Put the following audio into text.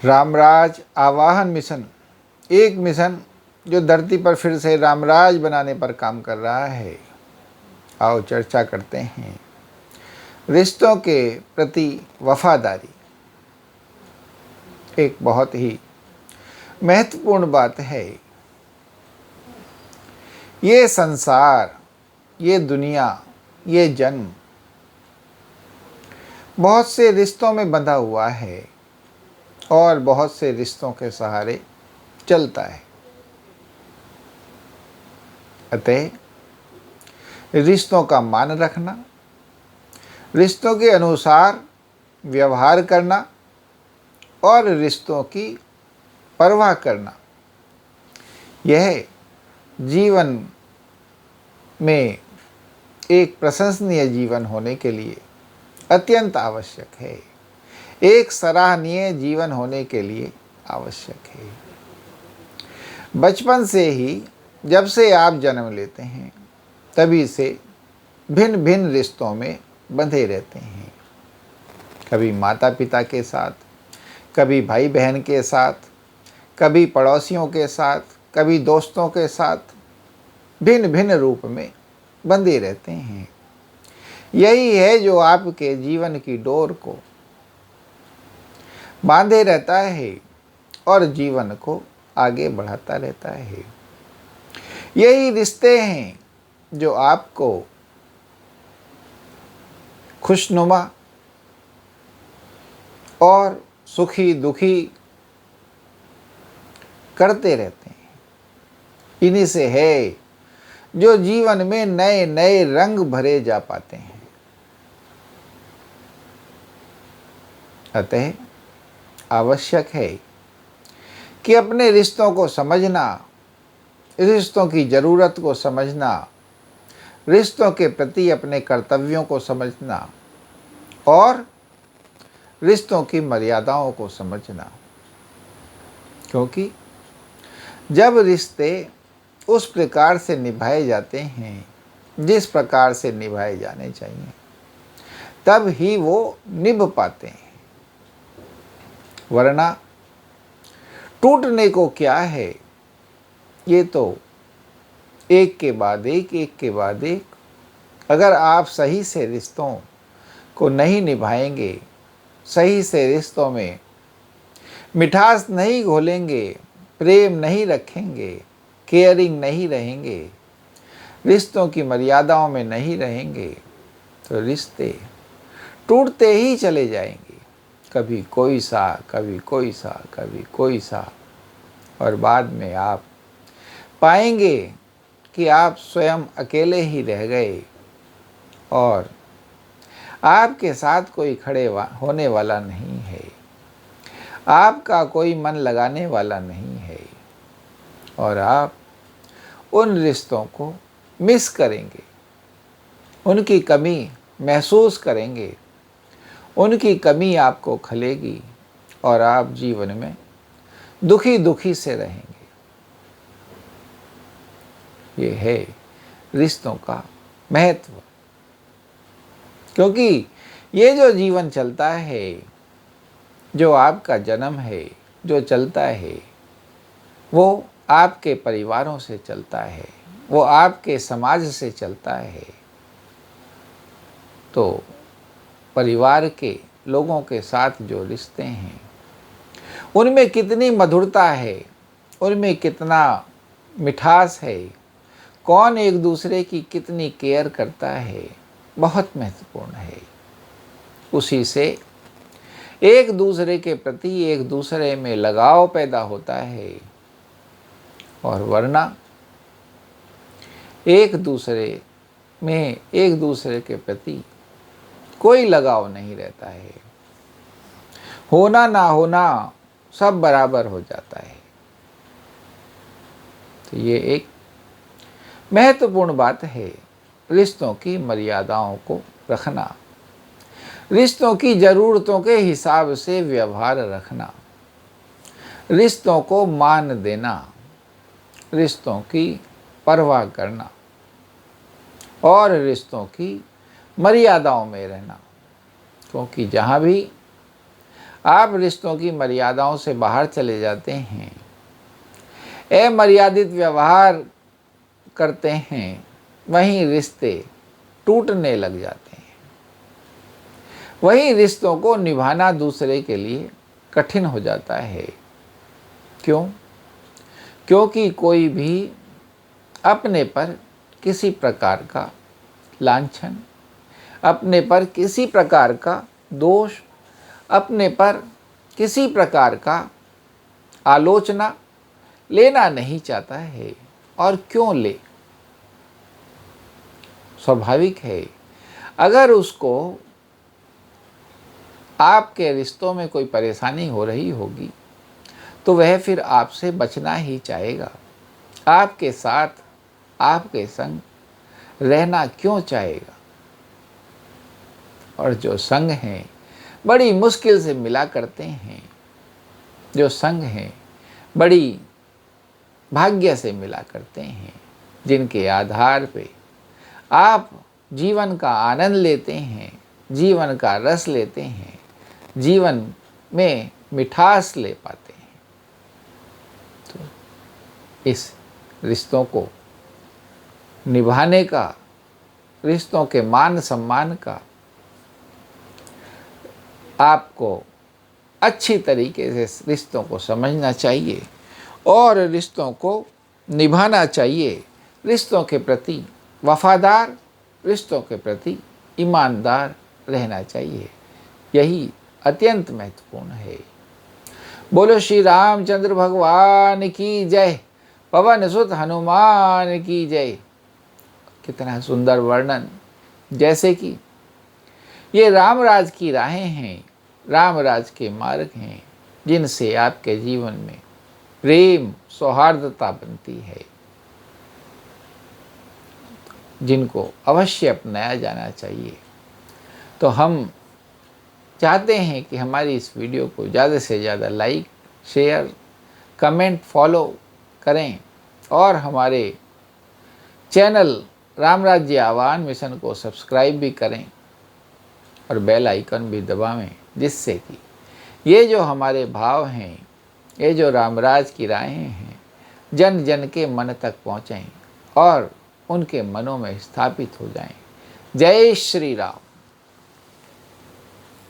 रामराज आवाहन मिशन, एक मिशन जो धरती पर फिर से रामराज बनाने पर काम कर रहा है। आओ चर्चा करते हैं। रिश्तों के प्रति वफादारी एक बहुत ही महत्वपूर्ण बात है। ये संसार, ये दुनिया, ये जन्म बहुत से रिश्तों में बंधा हुआ है और बहुत से रिश्तों के सहारे चलता है। अतः रिश्तों का मान रखना, रिश्तों के अनुसार व्यवहार करना और रिश्तों की परवाह करना, यह जीवन में एक प्रशंसनीय जीवन होने के लिए अत्यंत आवश्यक है। एक सराहनीय जीवन होने के लिए आवश्यक है। बचपन से ही जब से आप जन्म लेते हैं तभी से भिन्न भिन्न रिश्तों में बंधे रहते हैं। कभी माता पिता के साथ, कभी भाई बहन के साथ, कभी पड़ोसियों के साथ, कभी दोस्तों के साथ, भिन्न भिन्न रूप में बंधे रहते हैं। यही है जो आपके जीवन की डोर को बांधे रहता है और जीवन को आगे बढ़ाता रहता है। यही रिश्ते हैं जो आपको खुशनुमा और सुखी दुखी करते रहते हैं। इन्हीं से है जो जीवन में नए नए रंग भरे जा पाते हैं। अतः आवश्यक है कि अपने रिश्तों को समझना, रिश्तों की ज़रूरत को समझना, रिश्तों के प्रति अपने कर्तव्यों को समझना और रिश्तों की मर्यादाओं को समझना। क्योंकि जब रिश्ते उस प्रकार से निभाए जाते हैं जिस प्रकार से निभाए जाने चाहिए, तब ही वो निभ पाते हैं। वरना टूटने को क्या है, ये तो एक के बाद एक अगर आप सही से रिश्तों को नहीं निभाएंगे, सही से रिश्तों में मिठास नहीं घोलेंगे, प्रेम नहीं रखेंगे, केयरिंग नहीं रहेंगे, रिश्तों की मर्यादाओं में नहीं रहेंगे, तो रिश्ते टूटते ही चले जाएंगे। कभी कोई सा, कभी कोई सा, कभी कोई सा, और बाद में आप पाएंगे कि आप स्वयं अकेले ही रह गए और आपके साथ कोई होने वाला नहीं है, आपका कोई मन लगाने वाला नहीं है और आप उन रिश्तों को मिस करेंगे, उनकी कमी महसूस करेंगे, उनकी कमी आपको खलेगी और आप जीवन में दुखी दुखी से रहेंगे। ये है रिश्तों का महत्व। क्योंकि ये जो जीवन चलता है, जो आपका जन्म है, जो चलता है, वो आपके परिवारों से चलता है, वो आपके समाज से चलता है। तो परिवार के लोगों के साथ जो रिश्ते हैं, उनमें कितनी मधुरता है, उनमें कितना मिठास है, कौन एक दूसरे की कितनी केयर करता है, बहुत महत्वपूर्ण है। उसी से एक दूसरे के प्रति एक दूसरे में लगाव पैदा होता है और वरना एक दूसरे में एक दूसरे के प्रति कोई लगाव नहीं रहता है। होना ना होना सब बराबर हो जाता है। तो ये एक महत्वपूर्ण बात है, रिश्तों की मर्यादाओं को रखना, रिश्तों की ज़रूरतों के हिसाब से व्यवहार रखना, रिश्तों को मान देना, रिश्तों की परवाह करना और रिश्तों की मर्यादाओं में रहना। क्योंकि जहाँ भी आप रिश्तों की मर्यादाओं से बाहर चले जाते हैं, अमर्यादित व्यवहार करते हैं, वहीं रिश्ते टूटने लग जाते हैं। वहीं रिश्तों को निभाना दूसरे के लिए कठिन हो जाता है। क्यों? क्योंकि कोई भी अपने पर किसी प्रकार का लांछन, अपने पर किसी प्रकार का दोष, अपने पर किसी प्रकार का आलोचना लेना नहीं चाहता है। और क्यों ले? स्वाभाविक है, अगर उसको आपके रिश्तों में कोई परेशानी हो रही होगी तो वह फिर आपसे बचना ही चाहेगा, आपके साथ, आपके संग रहना क्यों चाहेगा। और जो संग हैं बड़ी मुश्किल से मिला करते हैं, जो संग हैं बड़ी भाग्य से मिला करते हैं, जिनके आधार पे आप जीवन का आनंद लेते हैं, जीवन का रस लेते हैं, जीवन में मिठास ले पाते हैं। तो इस रिश्तों को निभाने का, रिश्तों के मान सम्मान का आपको अच्छी तरीके से रिश्तों को समझना चाहिए और रिश्तों को निभाना चाहिए। रिश्तों के प्रति वफादार, रिश्तों के प्रति ईमानदार रहना चाहिए। यही अत्यंत महत्वपूर्ण है। बोलो श्री रामचंद्र भगवान की जय, पवन सुत हनुमान की जय। कितना सुंदर वर्णन, जैसे कि ये रामराज की राहें हैं, रामराज के मार्ग हैं, जिनसे आपके जीवन में प्रेम सौहार्दता बनती है, जिनको अवश्य अपनाया जाना चाहिए। तो हम चाहते हैं कि हमारी इस वीडियो को ज़्यादा से ज़्यादा लाइक, शेयर, कमेंट, फॉलो करें और हमारे चैनल राम राज्य आह्वान मिशन को सब्सक्राइब भी करें और बेल आइकन भी दबावें, जिससे कि ये जो हमारे भाव हैं, ये जो रामराज की राहें हैं, जन जन के मन तक पहुँचें और उनके मनों में स्थापित हो जाएं। जय श्री राम।